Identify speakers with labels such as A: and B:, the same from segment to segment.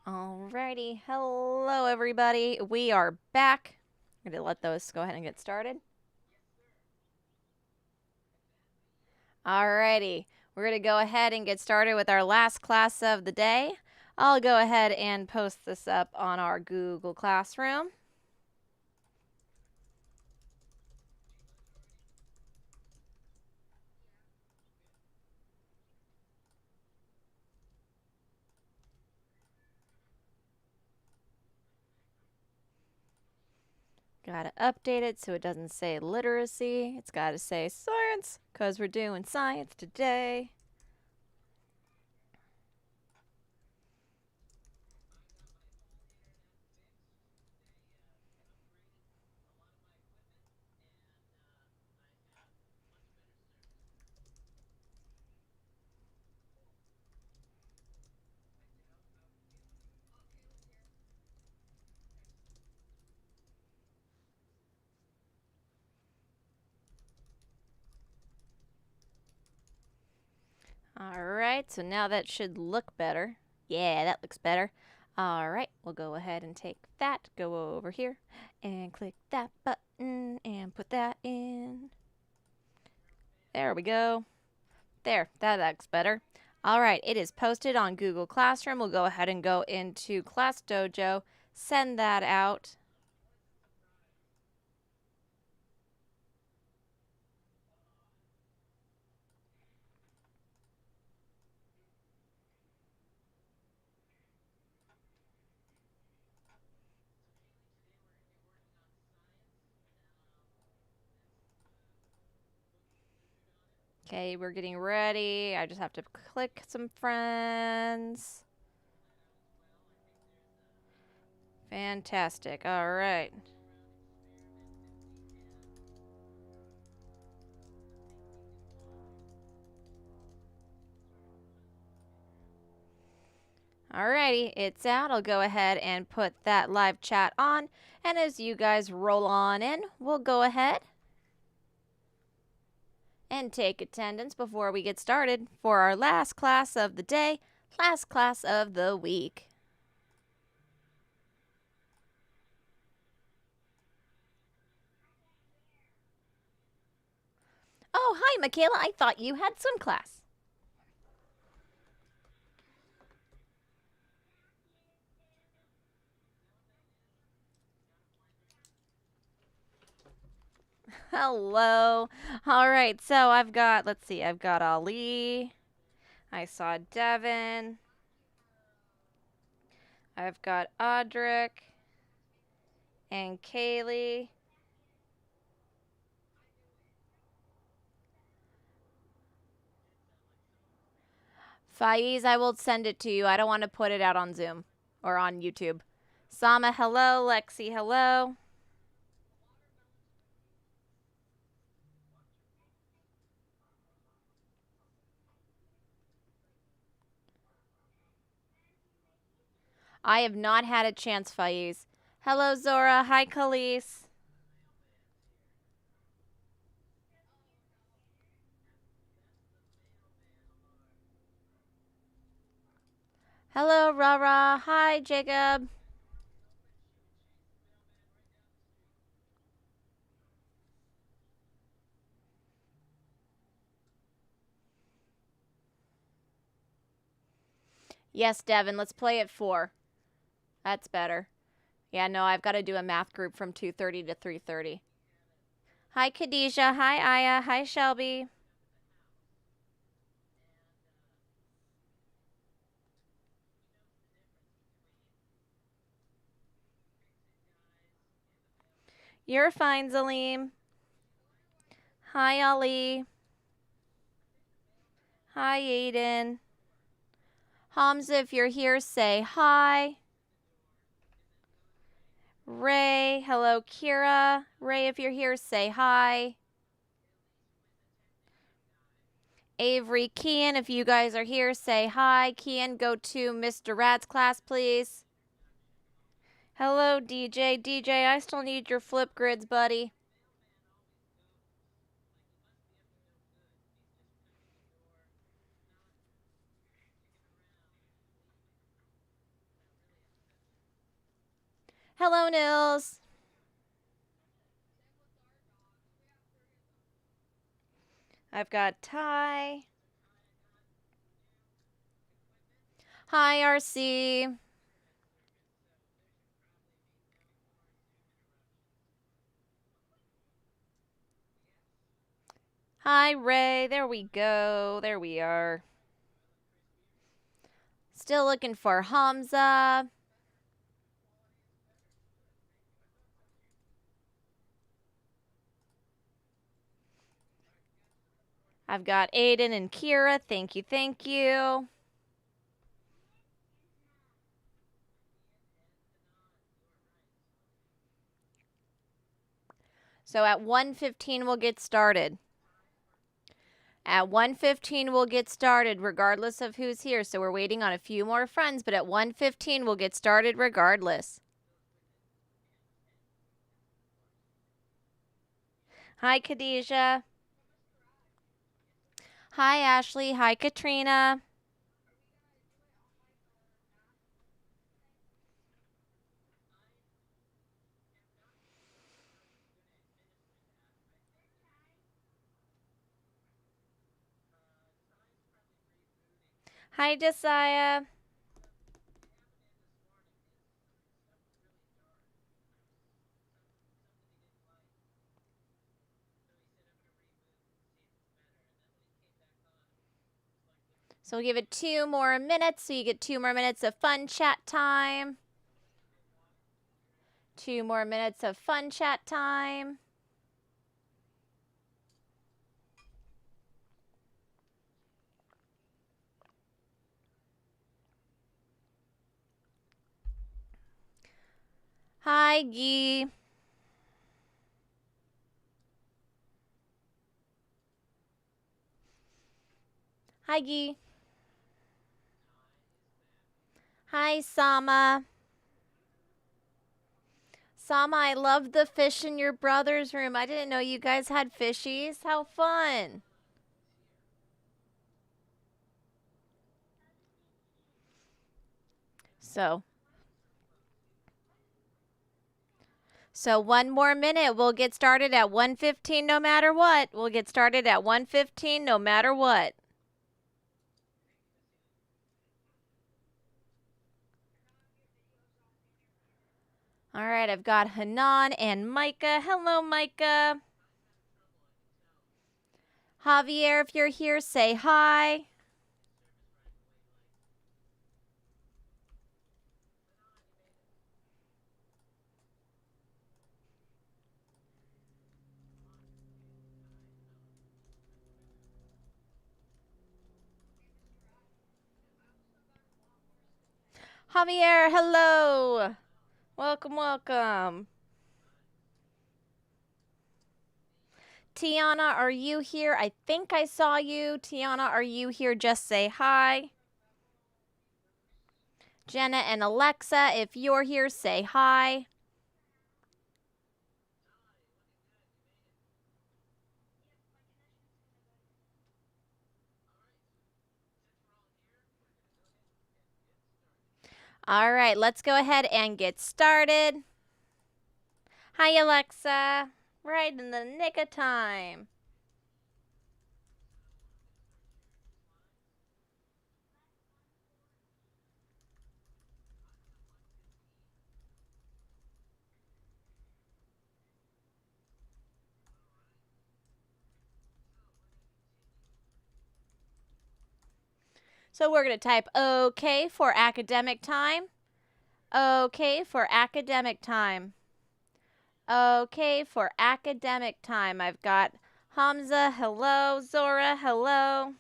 A: Alrighty, hello everybody. We are back. I'm going to let those go ahead and get started. Alrighty, we're going to go ahead and get started with our last class of the day. I'll go ahead and post this up on our Google Classroom. Gotta update it so it doesn't say literacy. It's gotta say science, because we're doing science today. Alright, so now that should look better. Yeah, that looks better. Alright, we'll go ahead and take that, go over here, and click that button, and put that in. There we go. There, that looks better. Alright, it is posted on Google Classroom. We'll go ahead and go into Class Dojo, send that out. Okay, we're getting ready. I just have to click some friends. Fantastic. All right. Alrighty, it's out. I'll go ahead and put that live chat on. And as you guys roll on in, we'll go ahead and take attendance before we get started for our last class of the day, last class of the week. Oh, hi, Michaela. I thought you had swim class. Hello. All right, so I've got, let's see, I've got Ali. I saw Devin. I've got Audric and Kaylee. Faiz, I will send it to you. I don't want to put it out on Zoom or on YouTube. Sama, hello. Lexi, hello. I have not had a chance, Faiz. Hello, Zora. Hi, Khalees. Hello, Rara. Hi, Jacob. Yes, Devin, let's play at 4. That's better. Yeah, no, I've got to do a math group from 2:30 to 3:30. Hi, Khadijah. Hi, Aya. Hi, Shelby. You're fine, Zaleem. Hi, Ali. Hi, Aiden. Hamza, if you're here, say hi. Ray, hello, Kira. Ray, if you're here, say hi. Avery, Kian, if you guys are here, say hi. Kian, go to Mr. Rad's class, please. Hello, DJ. DJ, I still need your flip grids, buddy. Hello, Nils. I've got Ty. Hi, RC. Hi, Ray. There we go. There we are. Still looking for Hamza. I've got Aiden and Kira. Thank you, thank you. So at 1:15 we'll get started. At 1:15 we'll get started regardless of who's here. So we're waiting on a few more friends, but at 1:15 we'll get started regardless. Hi, Khadijah. Hi, Ashley. Hi, Katrina. Hi, Josiah. So we'll give it 2 more minutes, so you get 2 more minutes of fun chat time. 2 more minutes of fun chat time. Hi, Gee. Hi, Gee. Hi, Sama. Sama, I love the fish in your brother's room. I didn't know you guys had fishies. How fun. So 1 more minute. We'll get started at 1:15 no matter what. We'll get started at 1:15 no matter what. All right, I've got Hanan and Micah. Hello, Micah. Javier, if you're here, say hi. Javier, hello. Welcome, welcome. Tiana, are you here? I think I saw you. Tiana, are you here? Just say hi. Jenna and Alexa, if you're here, say hi. All right, let's go ahead and get started. Hi, Alexa. Right in the nick of time. So we're going to type OK for academic time. OK for academic time. OK for academic time. I've got Hamza, hello. Zora, hello.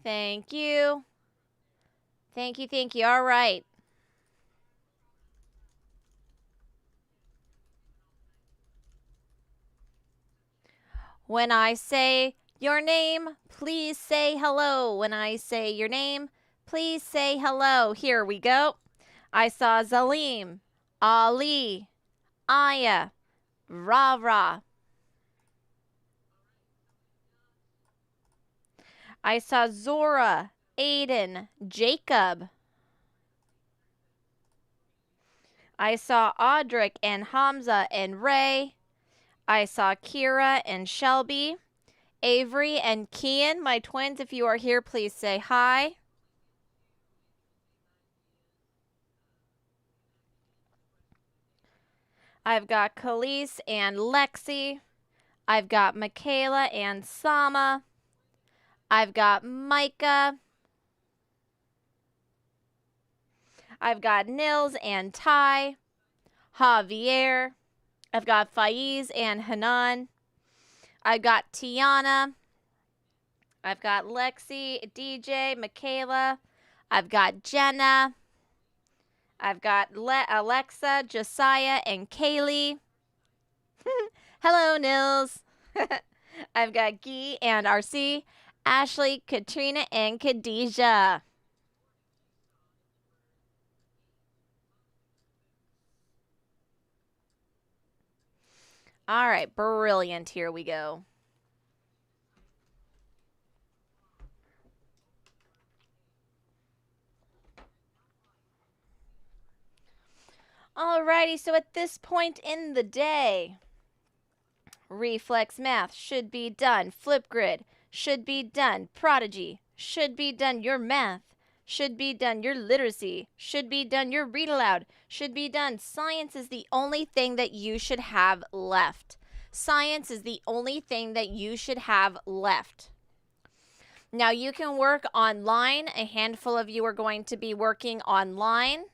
A: Thank you. Thank you, thank you. All right. When I say your name, please say hello. When I say your name, please say hello. Here we go. I saw Zalim, Ali, Aya, Ra. I saw Zora, Aiden, Jacob. I saw Audric and Hamza and Ray. I saw Kira and Shelby. Avery and Kian, my twins, if you are here, please say hi. I've got Khalees and Lexi. I've got Michaela and Sama. I've got Micah. I've got Nils and Ty. Javier. I've got Faiz and Hanan. I've got Tiana. I've got Lexi, DJ, Michaela. I've got Jenna. I've got Alexa, Josiah, and Kaylee. Hello, Nils. I've got Guy and RC, Ashley, Katrina, and Khadijah. All right, brilliant. Here we go. Alrighty, so at this point in the day, reflex math should be done. Flipgrid should be done. Prodigy should be done. Your math should be done. Your literacy should be done. Your read aloud should be done. Science is the only thing that you should have left. Science is the only thing that you should have left. Now you can work online. A handful of you are going to be working online.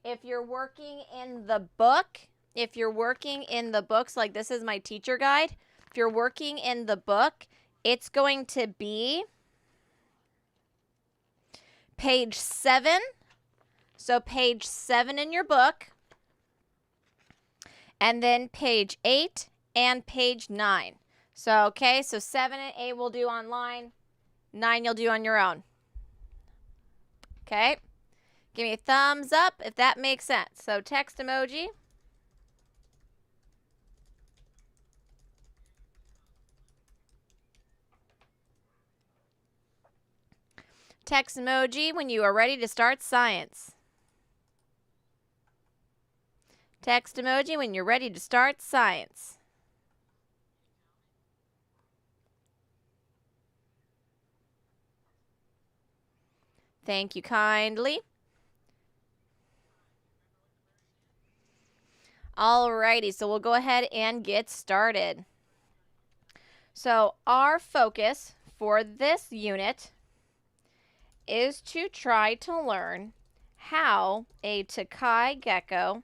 A: If you're working in the book, like this is my teacher guide, if you're working in the book, it's going to be page 7. So page 7 in your book, and then page 8 and page 9. So, okay, so 7 and 8 we'll do online, 9 you'll do on your own. Okay? Give me a thumbs up if that makes sense. So text emoji. Text emoji when you are ready to start science. Text emoji when you're ready to start science. Thank you kindly. Alrighty, so we'll go ahead and get started. So our focus for this unit is to try to learn how a Takai gecko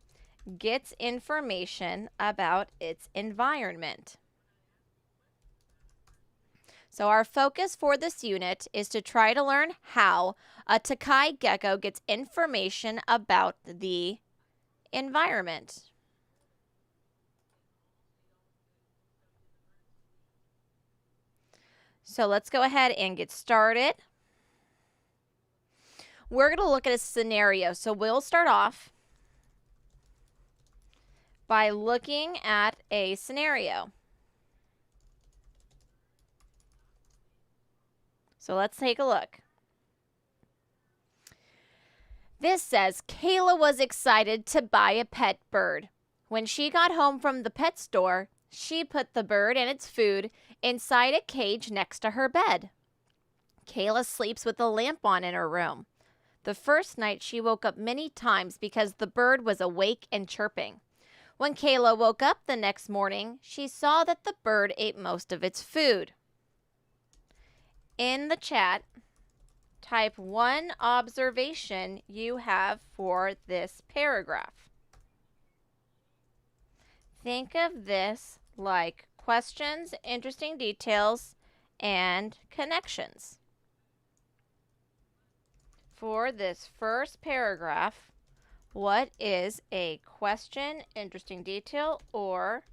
A: gets information about its environment. So our focus for this unit is to try to learn how a Takai gecko gets information about the environment. So let's go ahead and get started. We're going to look at a scenario. So we'll start off by looking at a scenario. So let's take a look. This says, Kayla was excited to buy a pet bird. When she got home from the pet store, she put the bird and its food inside a cage next to her bed. Kayla sleeps with a lamp on in her room. The first night she woke up many times because the bird was awake and chirping. When Kayla woke up the next morning, she saw that the bird ate most of its food. In the chat, type one observation you have for this paragraph. Think of this like questions, interesting details, and connections. For this first paragraph, what is a question, interesting detail, or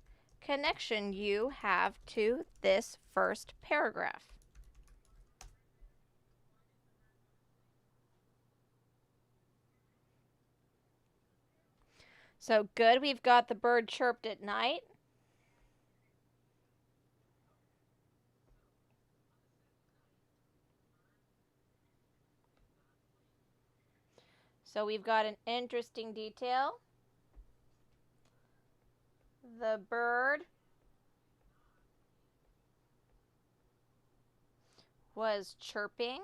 A: connection you have to this first paragraph? So good, we've got the bird chirped at night. So we've got an interesting detail. The bird was chirping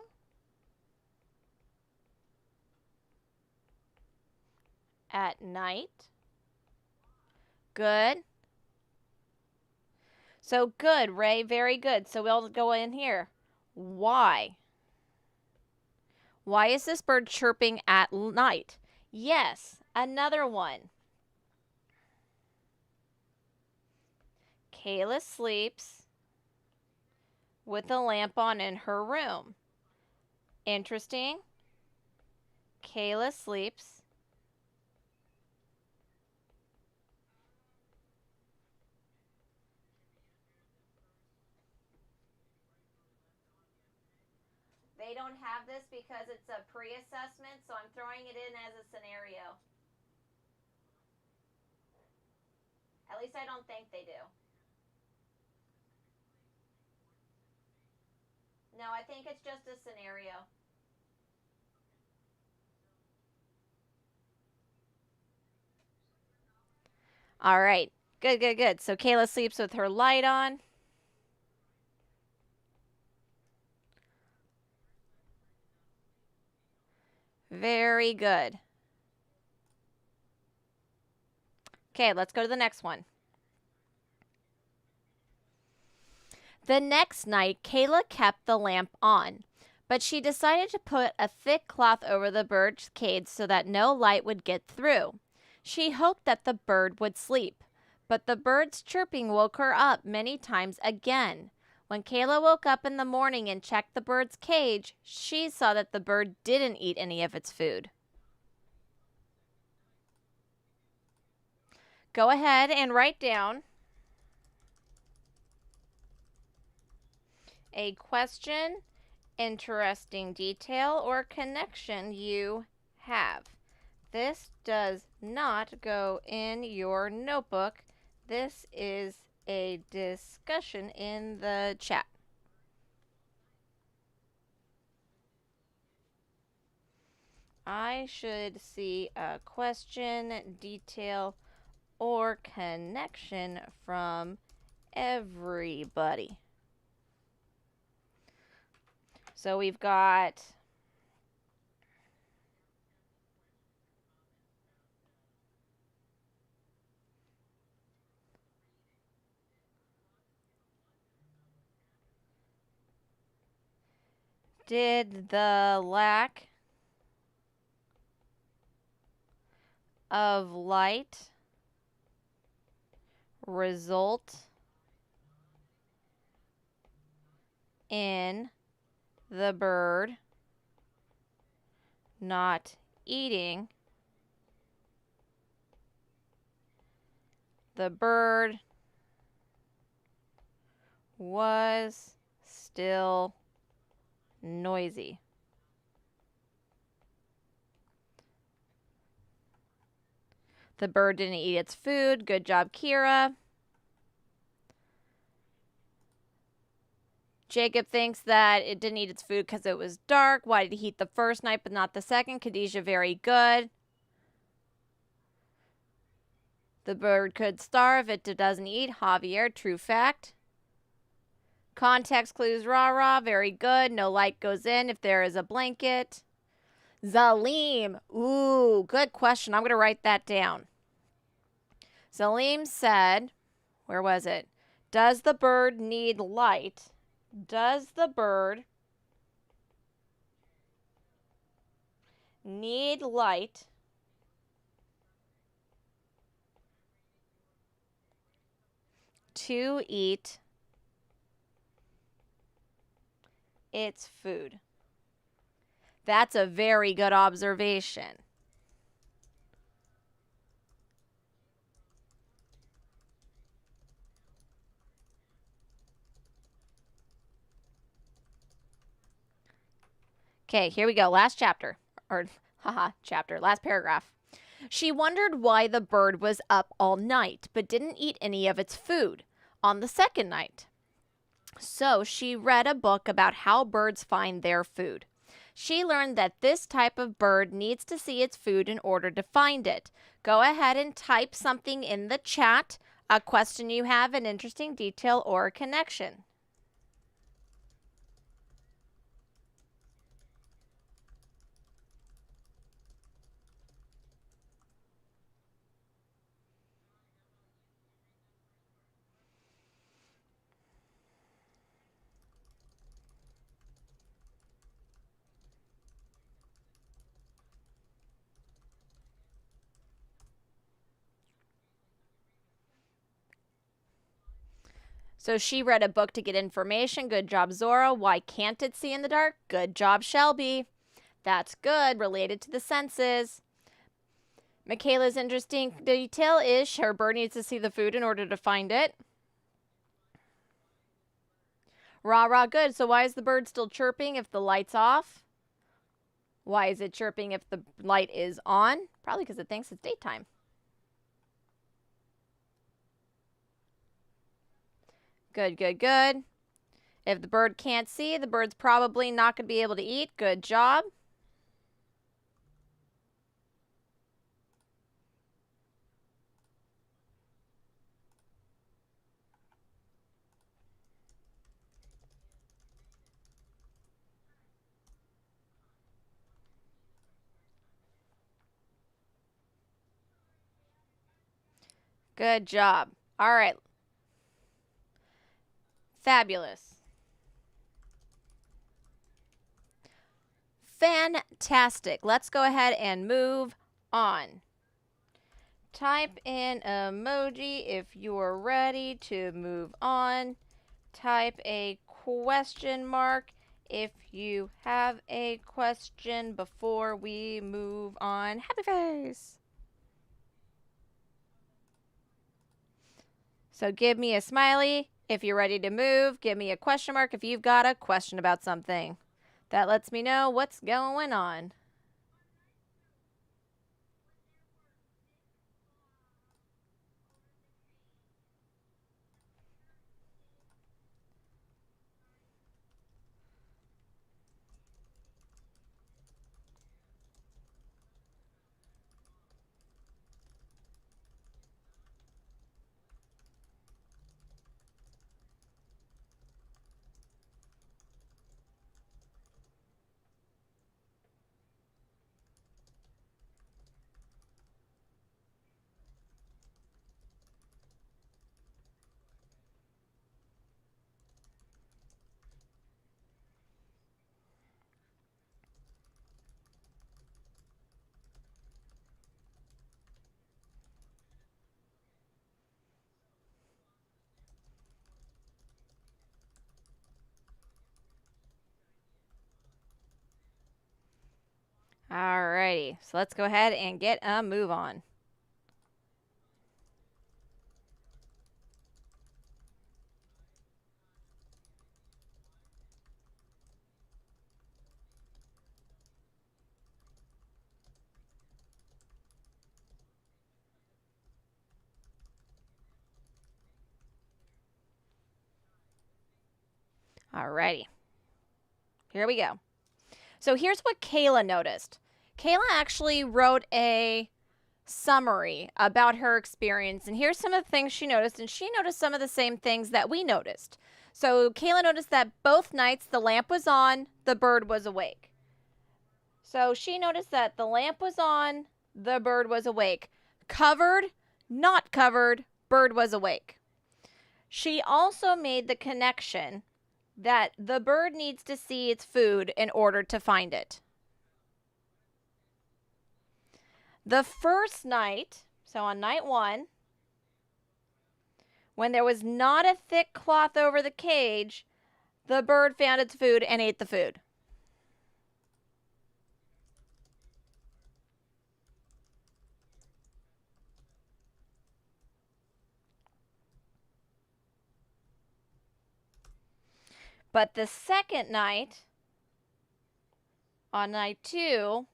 A: at night. Good. So good, Ray. Very good. So we'll go in here. Why? Why is this bird chirping at night? Yes, another one. Kayla sleeps with a lamp on in her room. Interesting. Kayla sleeps They don't have this because it's a pre-assessment, so I'm throwing it in as a scenario. At least I don't think they do. No, I think it's just a scenario. All right. Good, good, good. So Kayla sleeps with her light on. Very good. Okay, let's go to the next one. The next night, Kayla kept the lamp on, but she decided to put a thick cloth over the bird's cage so that no light would get through. She hoped that the bird would sleep, but the bird's chirping woke her up many times again. When Kayla woke up in the morning and checked the bird's cage, she saw that the bird didn't eat any of its food. Go ahead and write down a question, interesting detail, or connection you have. This does not go in your notebook. This is a discussion in the chat. I should see a question, detail, or connection from everybody. So we've got did the lack of light result in the bird not eating? The bird was still noisy. The bird didn't eat its food. Good job, Kira. Jacob thinks that it didn't eat its food because it was dark. Why did he eat the first night but not the second? Khadijah, very good. The bird could starve. It doesn't eat. Javier, true fact. Context clues, rah-rah, very good. No light goes in if there is a blanket. Zalim, ooh, good question. I'm going to write that down. Zalim said, where was it? Does the bird need light? Does the bird need light to eat its food? That's a very good observation. Okay, here we go. Last chapter. Or, chapter. Last paragraph. She wondered why the bird was up all night, but didn't eat any of its food on the second night. So she read a book about how birds find their food. She learned that this type of bird needs to see its food in order to find it. Go ahead and type something in the chat, a question you have, an interesting detail, or a connection. So she read a book to get information. Good job, Zora. Why can't it see in the dark? Good job, Shelby. That's good, related to the senses. Michaela's interesting detail is her bird needs to see the food in order to find it. Rah, rah, good. So why is the bird still chirping if the light's off? Why is it chirping if the light is on? Probably because it thinks it's daytime. Good, good, good. If the bird can't see, the bird's probably not going to be able to eat. Good job. Good job. All right. Fabulous. Fantastic. Let's go ahead and move on. Type in emoji if you're ready to move on. Type a question mark if you have a question before we move on. Happy face. So give me a smiley if you're ready to move. Give me a question mark if you've got a question about something. That lets me know what's going on. Alrighty, so let's go ahead and get a move on. Alrighty, here we go. So here's what Kayla noticed. Kayla actually wrote a summary about her experience, and here's some of the things she noticed, and she noticed some of the same things that we noticed. So Kayla noticed that both nights the lamp was on, the bird was awake. So she noticed that the lamp was on, the bird was awake. Covered, not covered, bird was awake. She also made the connection that the bird needs to see its food in order to find it. The first night, so on night 1, when there was not a thick cloth over the cage, the bird found its food and ate the food. But the second night, on night 2,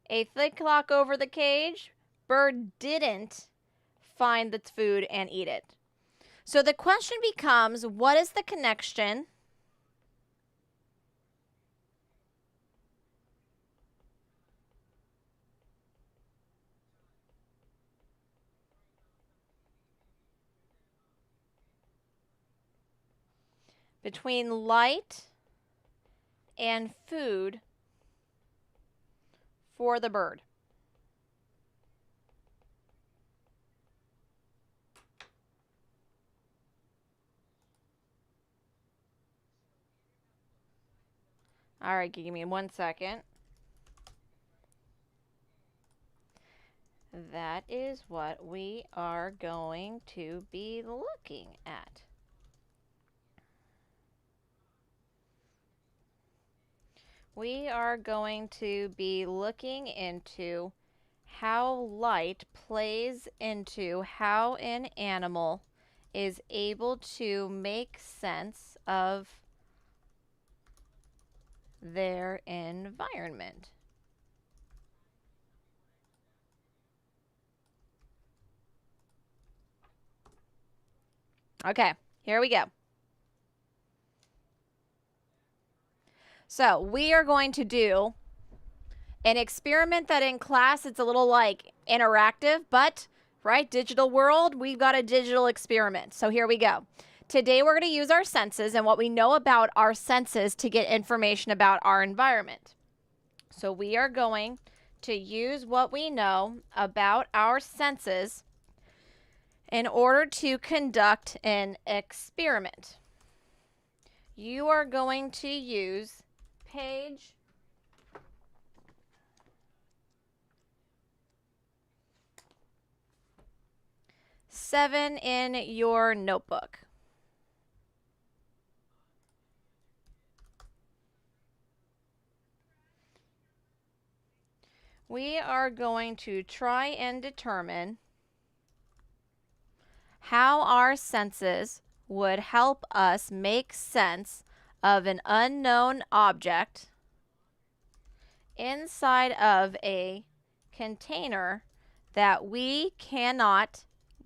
A: a thick cloth over the cage, bird didn't find its food and eat it. So the question becomes, what is the connection between light and food for the bird. All right, give me 1 second. That is what we are going to be looking at. We are going to be looking into how light plays into how an animal is able to make sense of their environment. Okay, here we go. So we are going to do an experiment that in class it's a little like interactive, but right, digital world, we've got a digital experiment. So here we go. Today we're going to use our senses and what we know about our senses to get information about our environment. So we are going to use what we know about our senses in order to conduct an experiment. You are going to use page 7 in your notebook. We are going to try and determine how our senses would help us make sense of an unknown object inside of a container that we cannot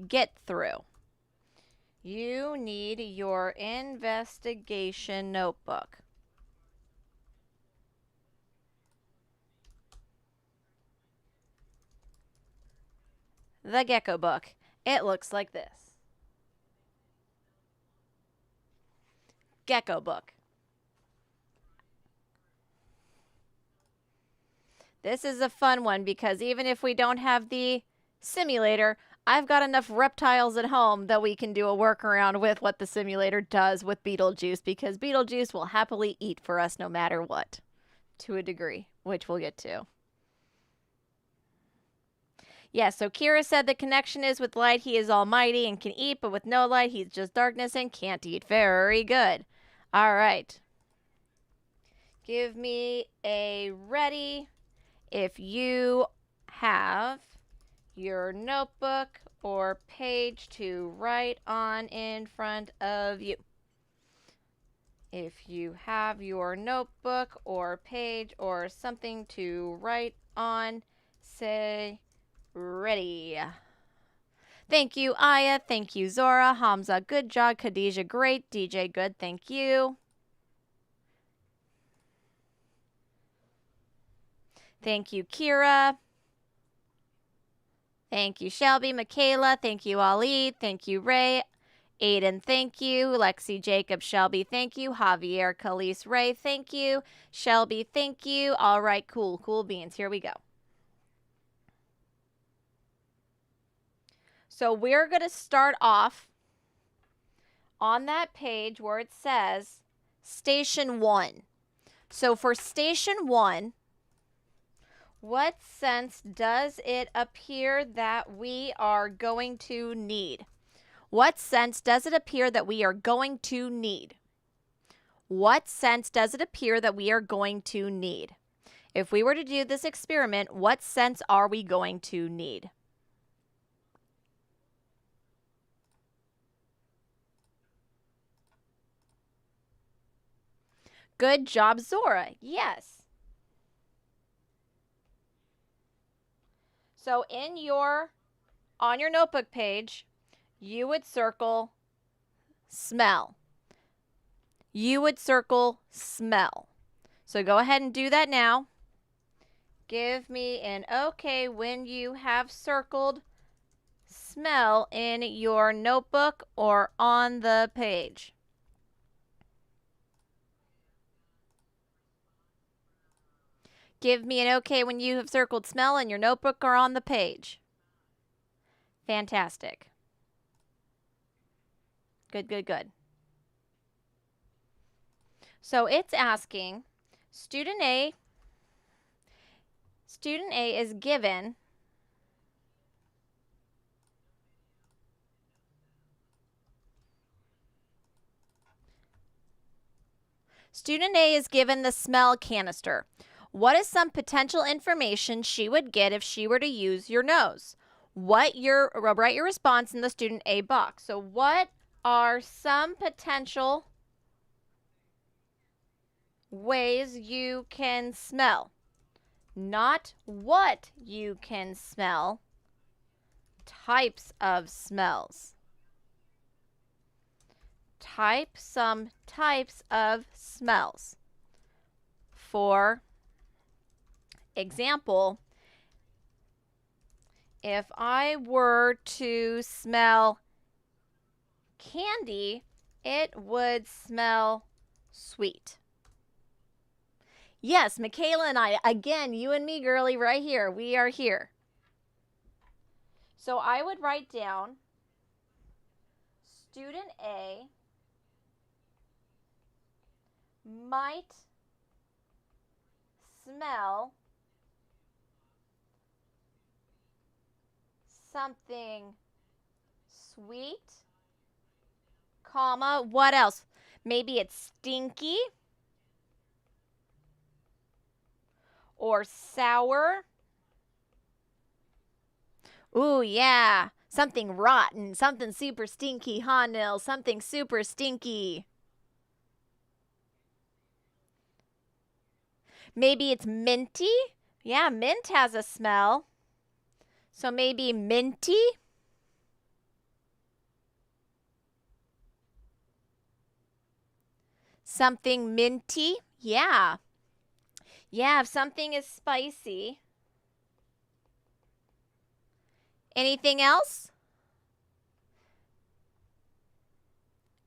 A: get through. You need your investigation notebook. The gecko book. It looks like this. Gecko book. This is a fun one because even if we don't have the simulator, I've got enough reptiles at home that we can do a workaround with what the simulator does with Beetlejuice, because Beetlejuice will happily eat for us no matter what, to a degree, which we'll get to. Yeah, so Kira said the connection is with light, he is almighty and can eat, but with no light, he's just darkness and can't eat. Very good. All right. Give me a ready if you have your notebook or page to write on in front of you. If you have your notebook or page or something to write on, say ready. Thank you, Aya. Thank you, Zora. Hamza, good job. Khadija, great. DJ, good. Thank you. Thank you, Kira. Thank you, Shelby. Michaela, thank you, Ali. Thank you, Ray. Aiden, thank you. Lexi, Jacob, Shelby, thank you. Javier, Khalees, Ray, thank you. Shelby, thank you. All right, cool. Cool beans. Here we go. So we're going to start off on that page where it says Station 1. So for Station 1, what sense does it appear that we are going to need? What sense does it appear that we are going to need? What sense does it appear that we are going to need? If we were to do this experiment, what sense are we going to need? Good job, Zora. Yes. So on your notebook page, you would circle smell. You would circle smell. So go ahead and do that now. Give me an okay when you have circled smell in your notebook or on the page. Give me an okay when you have circled smell in your notebook or on the page. Fantastic. Good, good, good. So it's asking, student A is given the smell canister. What is some potential information she would get if she were to use your nose? Write your response in the student A box. So what are some potential ways you can smell? Not what you can smell, types of smells. Type some types of smells. For example, if I were to smell candy, it would smell sweet. Yes, Michaela and I, again, you and me, girly, right here. We are here. So I would write down student A might smell something sweet, comma, what else? Maybe it's stinky or sour. Ooh, yeah. Something rotten, something super stinky, huh, Nil? Something super stinky. Maybe it's minty. Yeah, mint has a smell. So maybe minty. Something minty. Yeah. Yeah, if something is spicy. Anything else?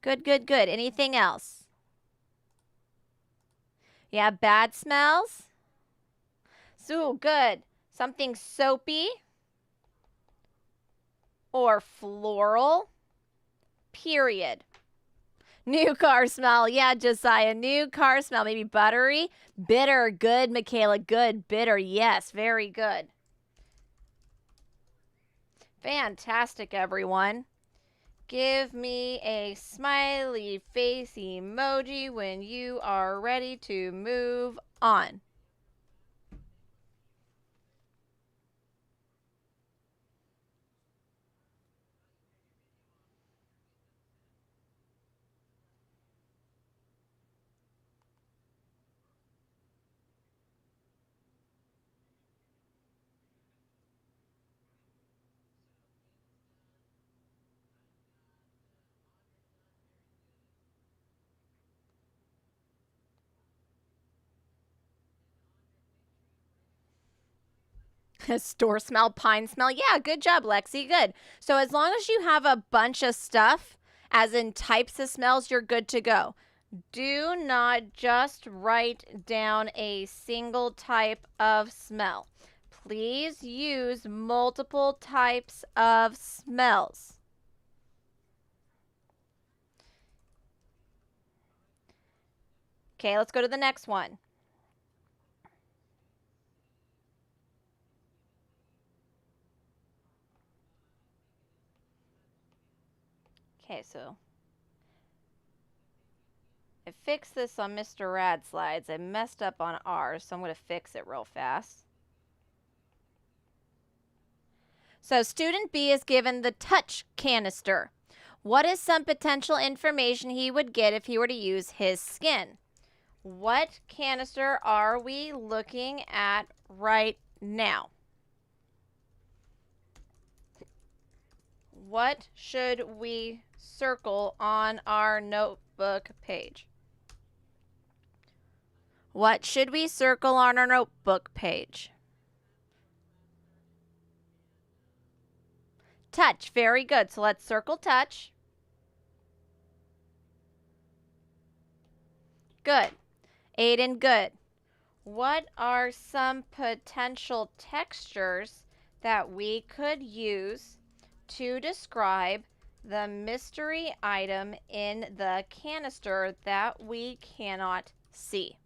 A: Good, good, good. Anything else? Yeah, bad smells. So good. Something soapy or floral. Period. New car smell. Yeah, Josiah. New car smell. Maybe buttery. Bitter. Good, Michaela. Good. Bitter. Yes. Very good. Fantastic, everyone. Give me a smiley face emoji when you are ready to move on. Store smell, pine smell. Yeah, good job, Lexi. Good. So as long as you have a bunch of stuff, as in types of smells, you're good to go. Do not just write down a single type of smell. Please use multiple types of smells. Okay, let's go to the next one. Okay, so I fixed this on Mr. Rad Slides. I messed up on ours, so I'm going to fix it real fast. So student B is given the touch canister. What is some potential information he would get if he were to use his skin? What canister are we looking at right now? What should we circle on our notebook page? What should we circle on our notebook page? Touch. Very good. So let's circle touch. Good. Aiden, good. What are some potential textures that we could use to describe the mystery item in the canister that we cannot see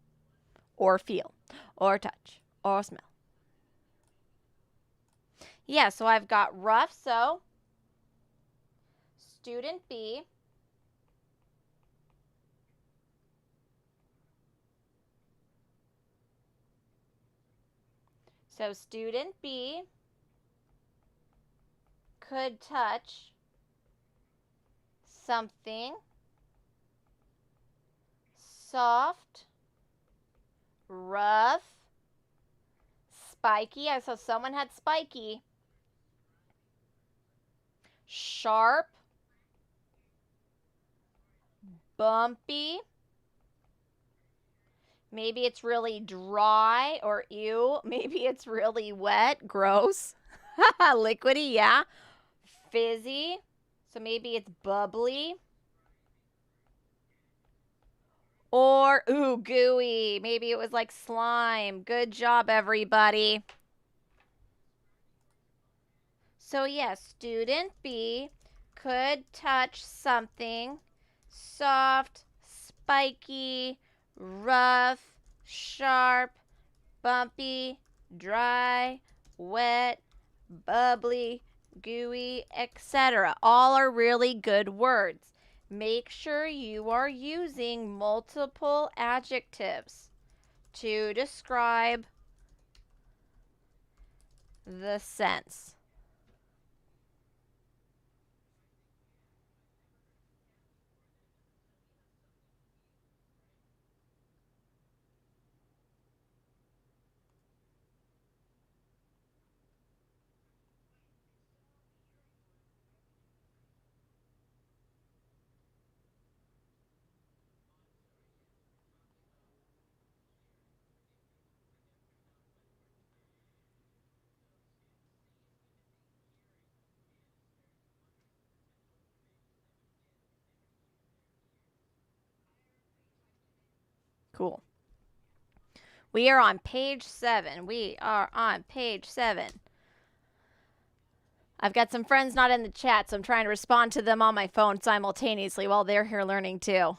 A: or feel or touch or smell? Yeah, so I've got rough, so student B. So student B could touch something soft, rough, spiky. I saw someone had spiky. Sharp, bumpy. Maybe it's really dry or ew. Maybe it's really wet, gross. Liquidy, yeah. Fizzy. So maybe it's bubbly. Or, ooh, gooey. Maybe it was like slime. Good job, everybody. So, yes, student B could touch something soft, spiky, rough, sharp, bumpy, dry, wet, bubbly, gooey, etc. All are really good words. Make sure you are using multiple adjectives to describe the sense. Cool. We are on page 7. We are on page 7. I've got some friends not in the chat, so I'm trying to respond to them on my phone simultaneously while they're here learning too.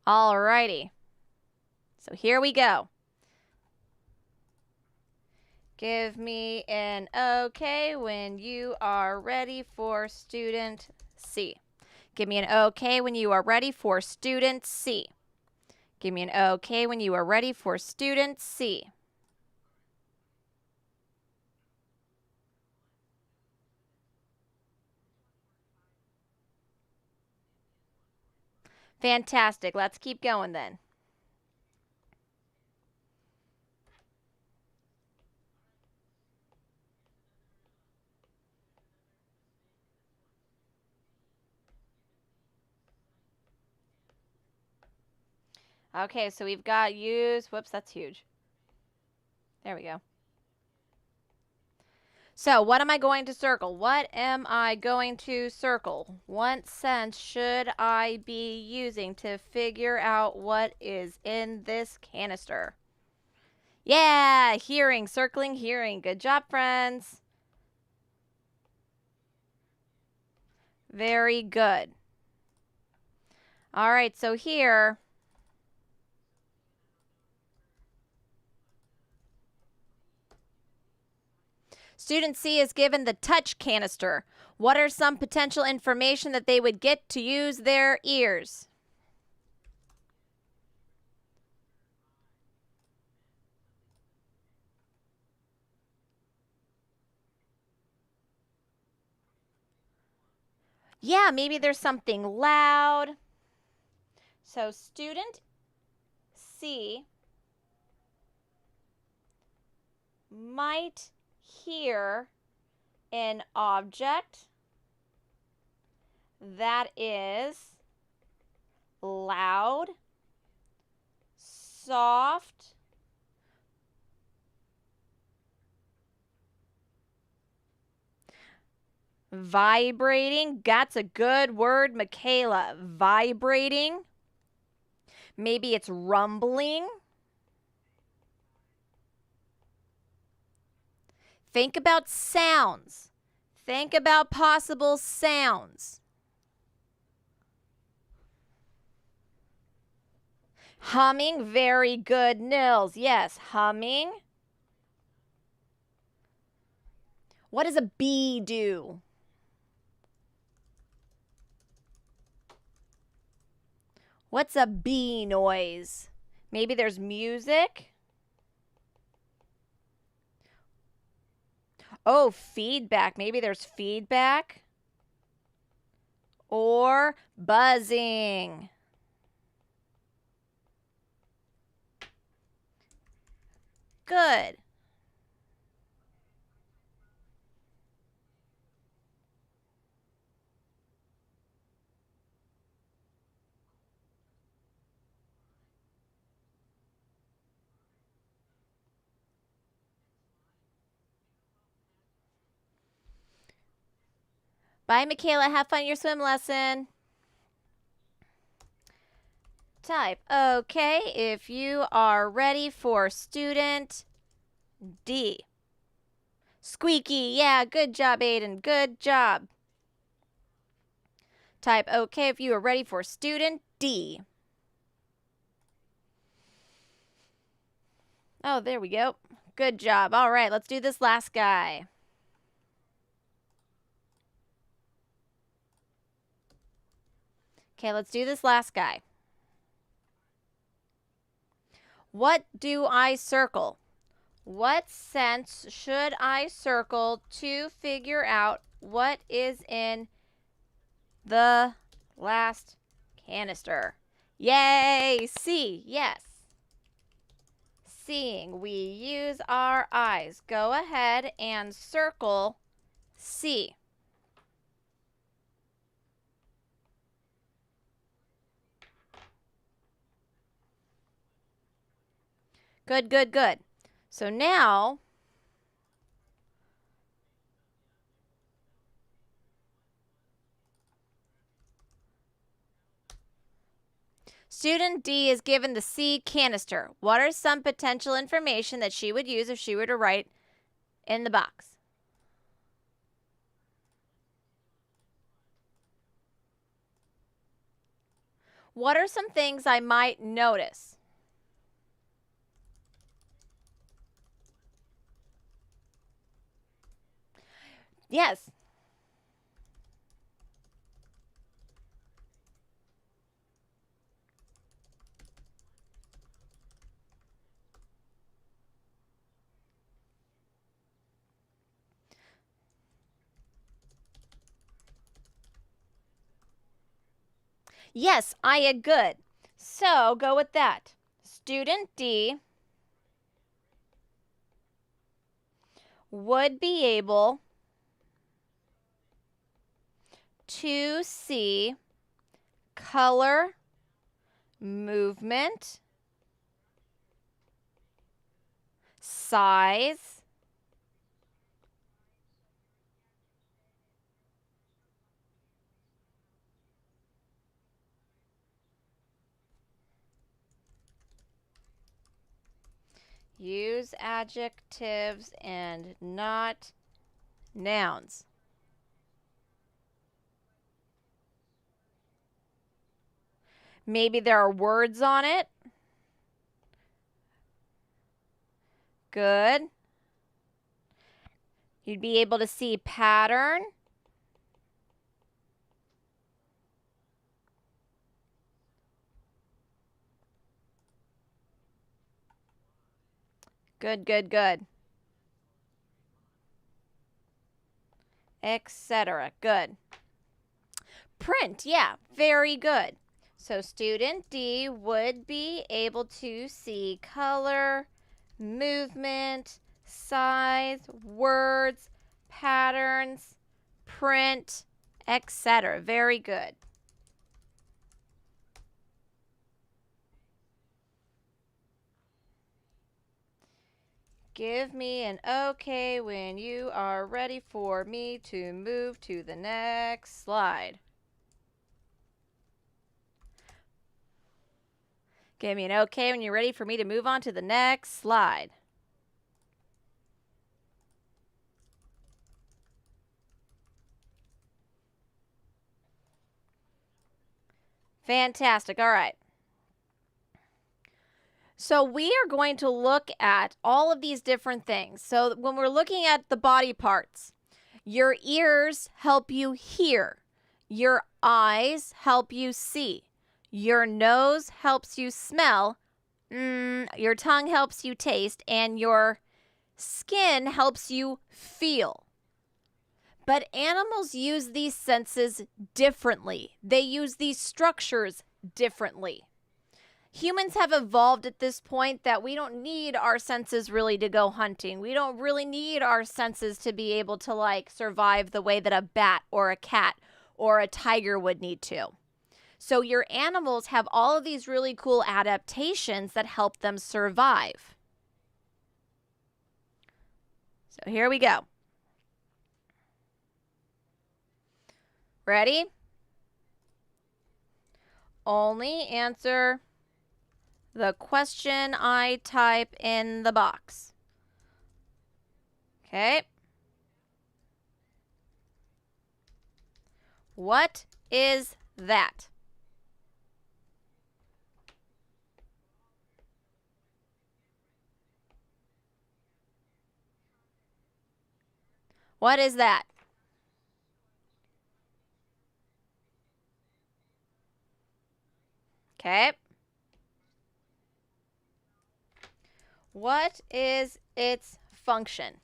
A: Alrighty. So here we go. Give me an okay when you are ready for student C. Give me an okay when you are ready for student C. Give me an okay when you are ready for student C. Fantastic. Let's keep going then. Okay, so we've got use. Whoops, that's huge. There we go. So what am I going to circle? What am I going to circle? What sense should I be using to figure out what is in this canister? Yeah, hearing, circling hearing. Good job, friends. Very good. All right, so here, student C is given the touch canister. What are some potential information that they would get to use their ears? Yeah, maybe there's something loud. So student C might hear an object that is loud, soft, Vibrating. That's a good word, Michaela. Vibrating. Maybe it's rumbling. Think about sounds. Think about possible sounds. Humming. Very good, Nils. Yes, humming. What does a bee do? What's a bee noise? Maybe there's music. Oh, feedback. Maybe there's feedback. Or buzzing. Good. Bye, Michaela. Have fun at your swim lesson. Type OK if you are ready for student D. Squeaky. Yeah, good job, Aiden. Good job. Type OK if you are ready for student D. Oh, there we go. Good job. All right, let's do this last guy. Okay, let's do this last guy. What do I circle? What sense should I circle to figure out what is in the last canister? Yay! C. Yes. Seeing. We use our eyes. Go ahead and circle C. Good, good, good. So now, student D is given the C canister. What are some potential information that she would use if she were to write in the box? What are some things I might notice? Yes. Yes, I good. So go with that. Student D would be able to see color, movement, size, use adjectives and not nouns. Maybe there are words on it. Good. You'd be able to see pattern. Good, good, good. Etc. Good. Print, yeah, very good. So student D would be able to see color, movement, size, words, patterns, print, etc. Very good. Give me an okay when you are ready for me to move to the next slide. Give me an okay when you're ready for me to move on to the next slide. Fantastic. All right. So we are going to look at all of these different things. So when we're looking at the body parts, your ears help you hear. Your eyes help you see. Your nose helps you smell. Your tongue helps you taste. And your skin helps you feel. But animals use these senses differently. They use these structures differently. Humans have evolved at this point that we don't need our senses really to go hunting. We don't really need our senses to be able to like survive the way that a bat or a cat or a tiger would need to. So your animals have all of these really cool adaptations that help them survive. So here we go. Ready? Only answer the question I type in the box. Okay. What is that? What is that? Okay. What is its function?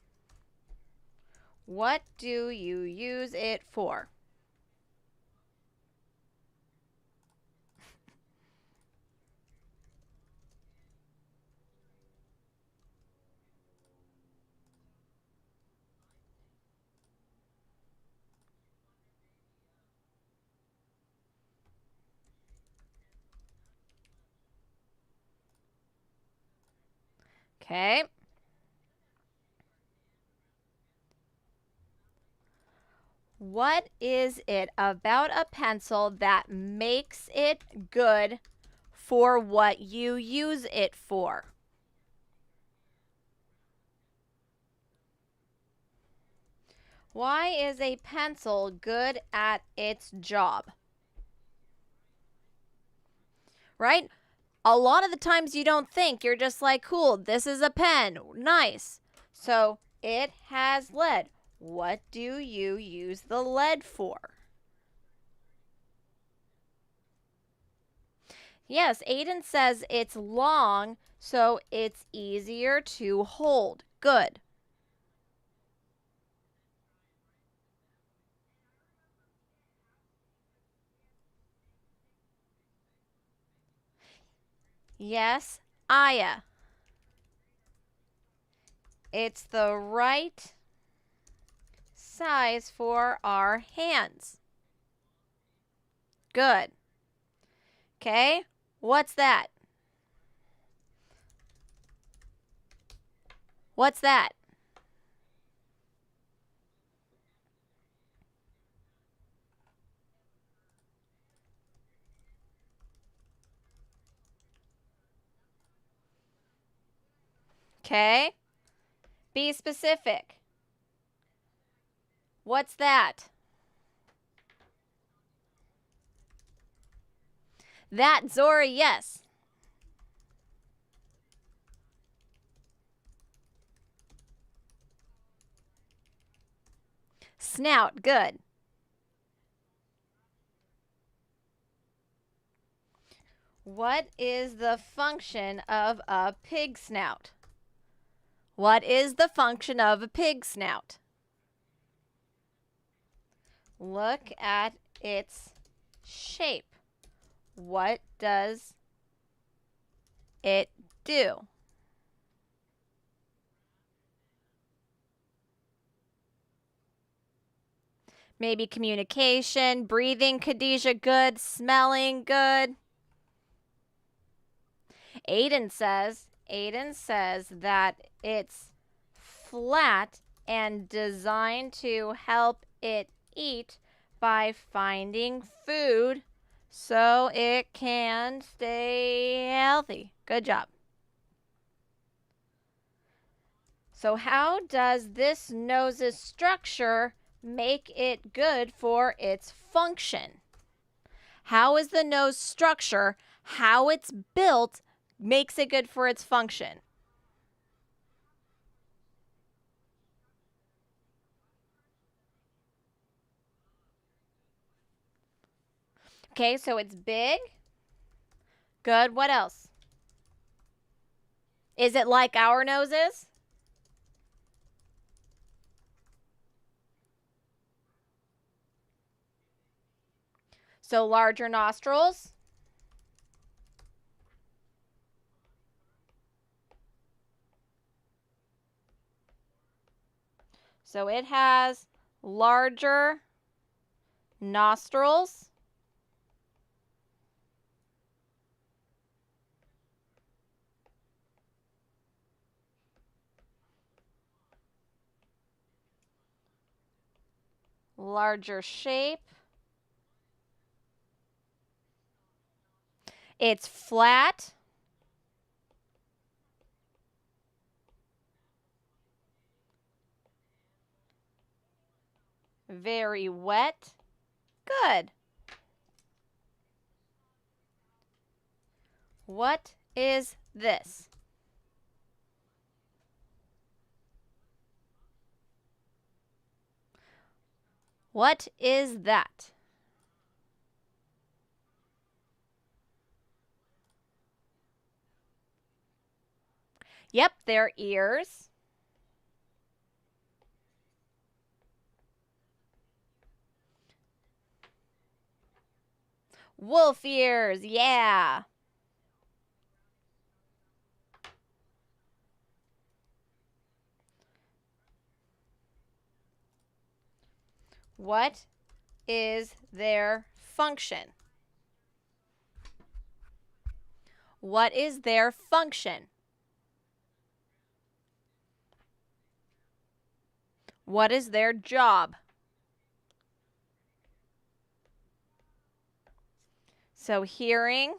A: What do you use it for? Okay. What is it about a pencil that makes it good for what you use it for? Why is a pencil good at its job? Right? A lot of the times you don't think. You're just like, cool, this is a pen. Nice. So it has lead. What do you use the lead for? Yes, Aiden says it's long, so it's easier to hold. Good. Yes, Aya. It's the right size for our hands. Good. Okay, what's that? What's that? Okay, be specific. What's that? That, Zora, yes. Snout, good. What is the function of a pig snout? What is the function of a pig snout? Look at its shape. What does it do? Maybe communication, breathing, Khadijah, good. Smelling, good. Aiden says that its flat and designed to help it eat by finding food so it can stay healthy. Good job. So how does this nose's structure make it good for its function? How is the nose structure, how it's built, makes it good for its function? Okay, so it's big. Good. What else? Is it like our noses? So larger nostrils. So it has larger nostrils. Larger shape. It's flat. Very wet. Good. What is this? What is that? Yep, their ears. Wolf ears, yeah. What is their function? What is their function? What is their job? So hearing,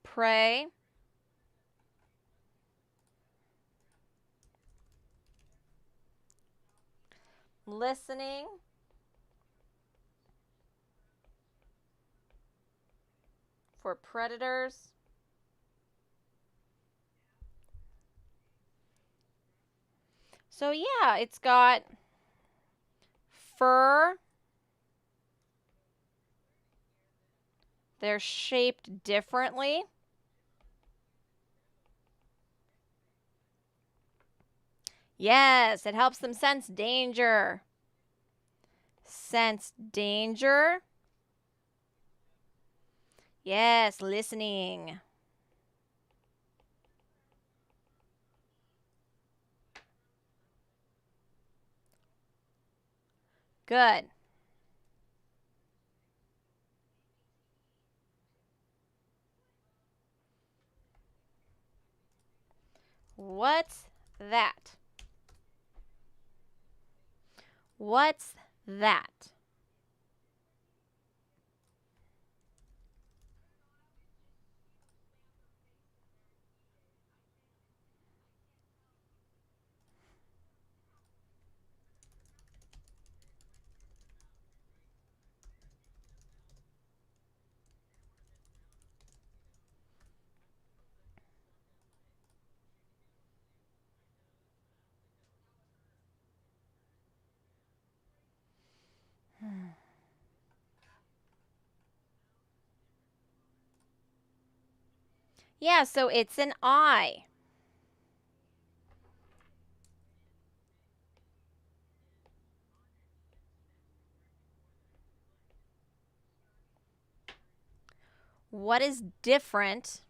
A: prey, listening, for predators, so yeah, it's got fur. They're shaped differently. Yes, it helps them sense danger. Sense danger. Yes, listening. Good. What's that? What's that? Yeah, so it's an eye. What is different?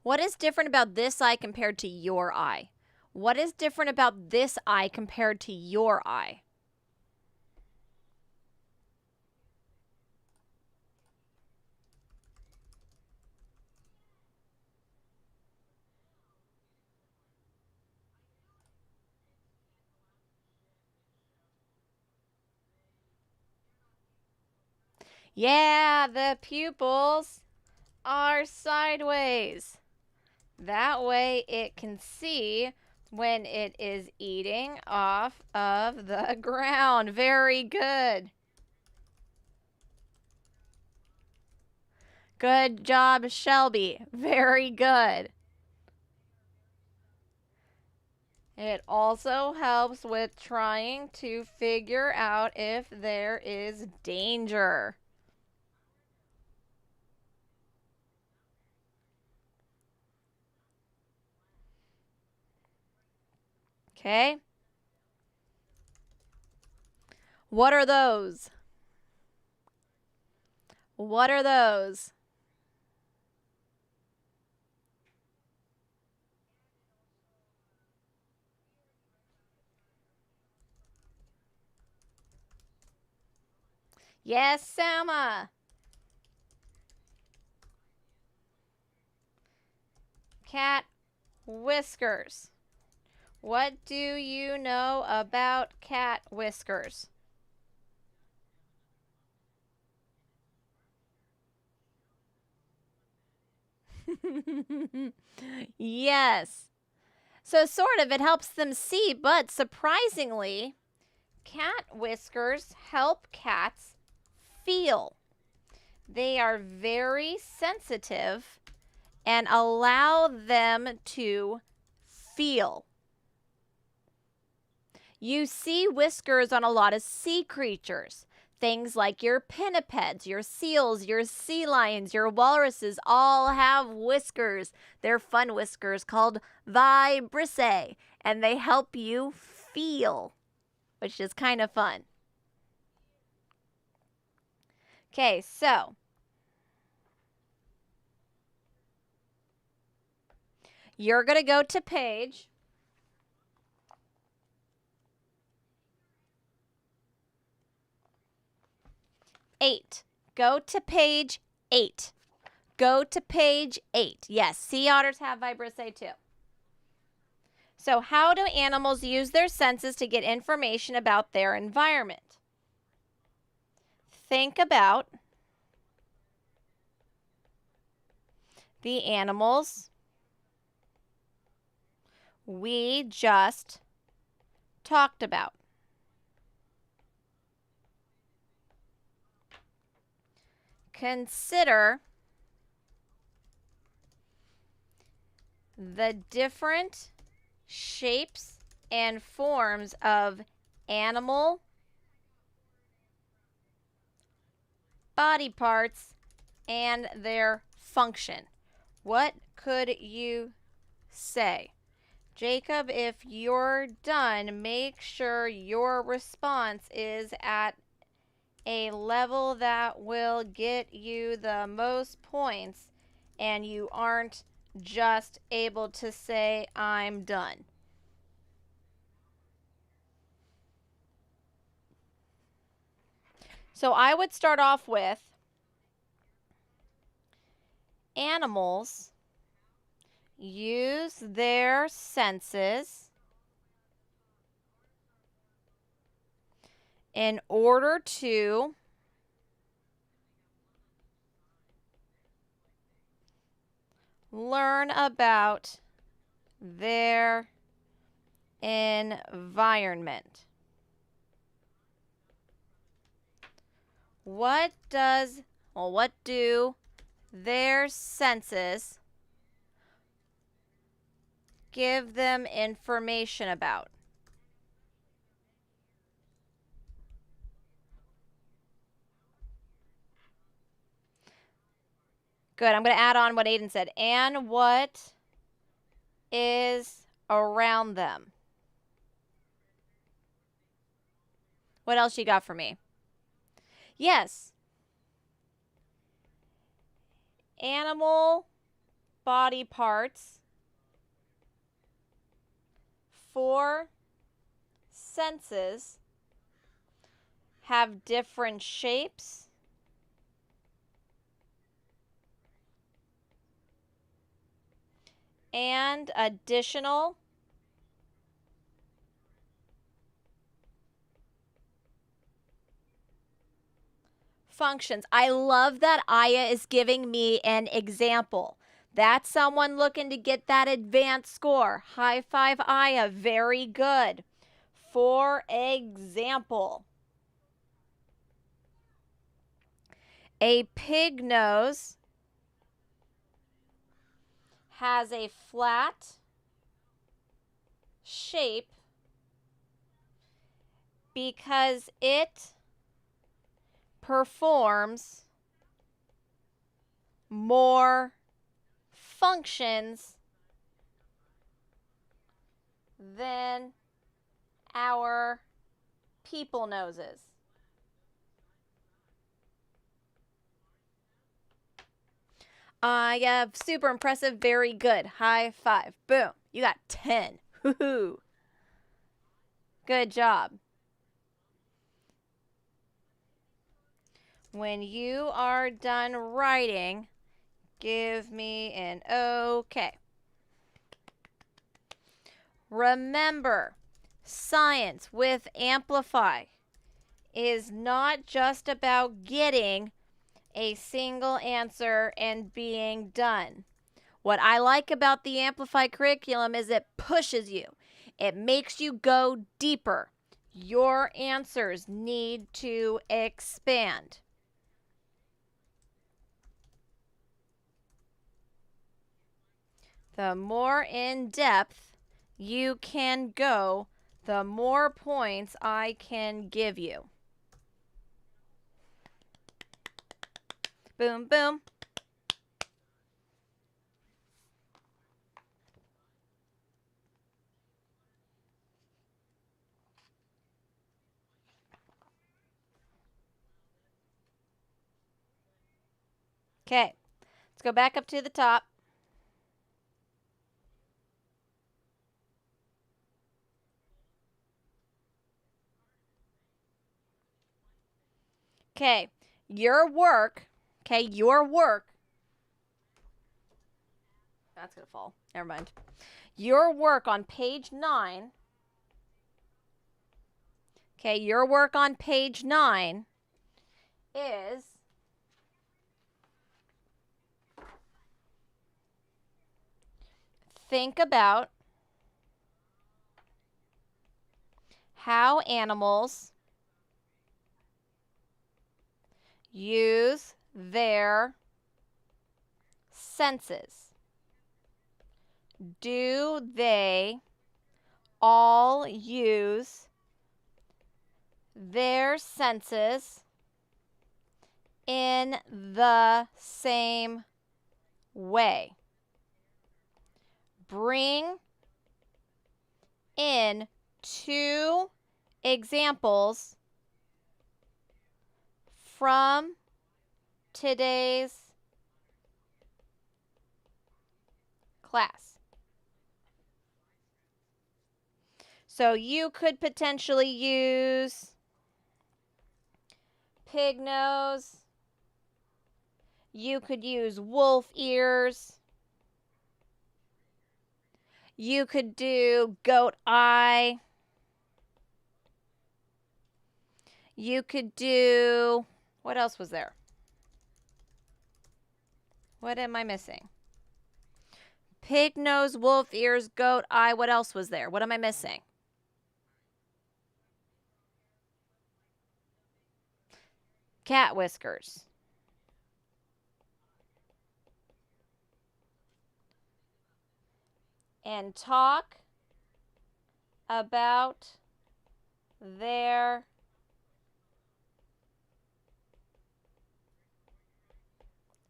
A: What is different about this eye compared to your eye? What is different about this eye compared to your eye? Yeah, the pupils are sideways. That way it can see when it is eating off of the ground. Very good. Good job, Shelby. Very good. It also helps with trying to figure out if there is danger. Okay? What are those? What are those? Yes, Selma. Cat whiskers. What do you know about cat whiskers? Yes. So, sort of, it helps them see, but surprisingly, cat whiskers help cats feel. They are very sensitive and allow them to feel. You see whiskers on a lot of sea creatures. Things like your pinnipeds, your seals, your sea lions, your walruses all have whiskers. They're fun whiskers called vibrissae, and they help you feel, which is kind of fun. Okay, so you're going to go to page 8. Go to page 8. Go to page 8. Yes, sea otters have vibrissae too. So, how do animals use their senses to get information about their environment? Think about the animals we just talked about. Consider the different shapes and forms of animal body parts and their function. What could you say? Jacob, if you're done, make sure your response is at a level that will get you the most points and you aren't just able to say, I'm done. So I would start off with animals use their senses in order to learn about their environment. What do their senses give them information about? Good. I'm going to add on what Aiden said. And what is around them? What else you got for me? Yes. Animal body parts for senses have different shapes and additional Functions. I love that Aya is giving me an example. That's someone looking to get that advanced score. High five, Aya. Very good. For example, a pig nose has a flat shape because it performs more functions than our people noses. Yeah, super impressive. Very good. High five. Boom. You got 10. Woohoo. Good job. When you are done writing, give me an okay. Remember, science with Amplify is not just about getting a single answer and being done. What I like about the Amplify curriculum is it pushes you. It makes you go deeper. Your answers need to expand. The more in depth you can go, the more points I can give you. Boom, boom. Okay, let's go back up to the top. Okay, your work, that's going to fall. Never mind. Your work on page 9, your work on page 9 is think about how animals use their senses. Do they all use their senses in the same way? Bring in 2 examples from today's class. So you could potentially use pig nose. You could use wolf ears. You could do goat eye. You could do, what else was there? What am I missing? Pig nose, wolf ears, goat eye. What else was there? What am I missing? Cat whiskers. And talk about their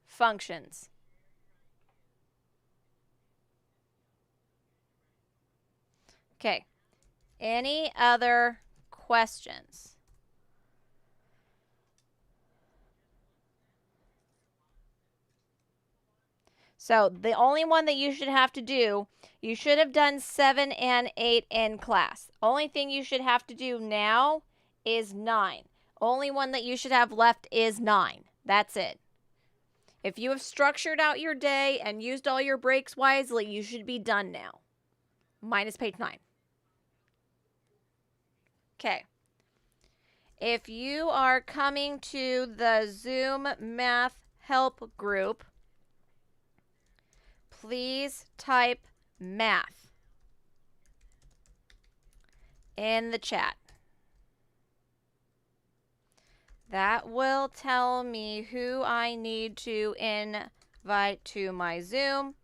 A: functions. Okay. Any other questions? So the only one that you should have to do, you should have done 7 and 8 in class. Only thing you should have to do now is 9. Only one that you should have left is 9. That's it. If you have structured out your day and used all your breaks wisely, you should be done now. Minus page 9. Okay. If you are coming to the Zoom Math Help group, please type math in the chat. That will tell me who I need to invite to my Zoom.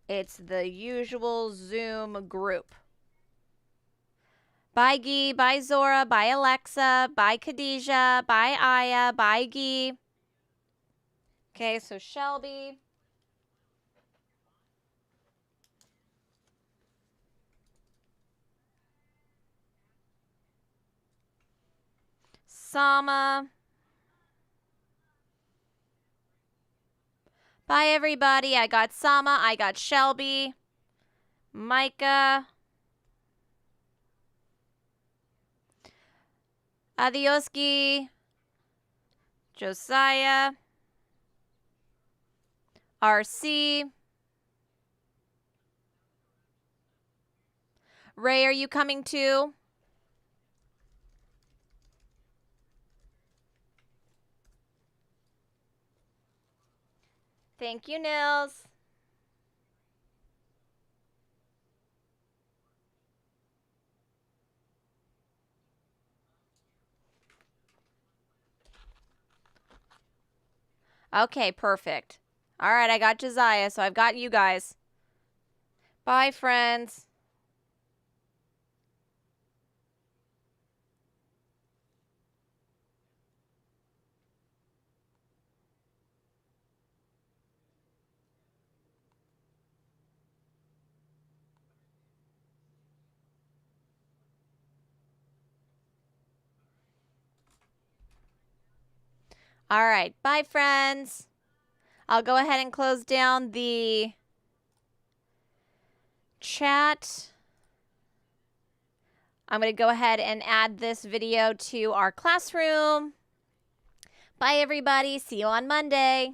A: It's the usual Zoom group. Bye, Gee. Bye, Zora. Bye, Alexa. Bye, Khadijah. Bye, Aya. Bye, Gee. Okay, so Shelby. Sama. Bye, everybody. I got Sama. I got Shelby. Micah. Adioski. Josiah. RC. Ray, are you coming too? Thank you, Nils. Okay, perfect. All right, I got Josiah, so I've got you guys. Bye, friends. All right, bye, friends. I'll go ahead and close down the chat. I'm going to go ahead and add this video to our classroom. Bye, everybody. See you on Monday.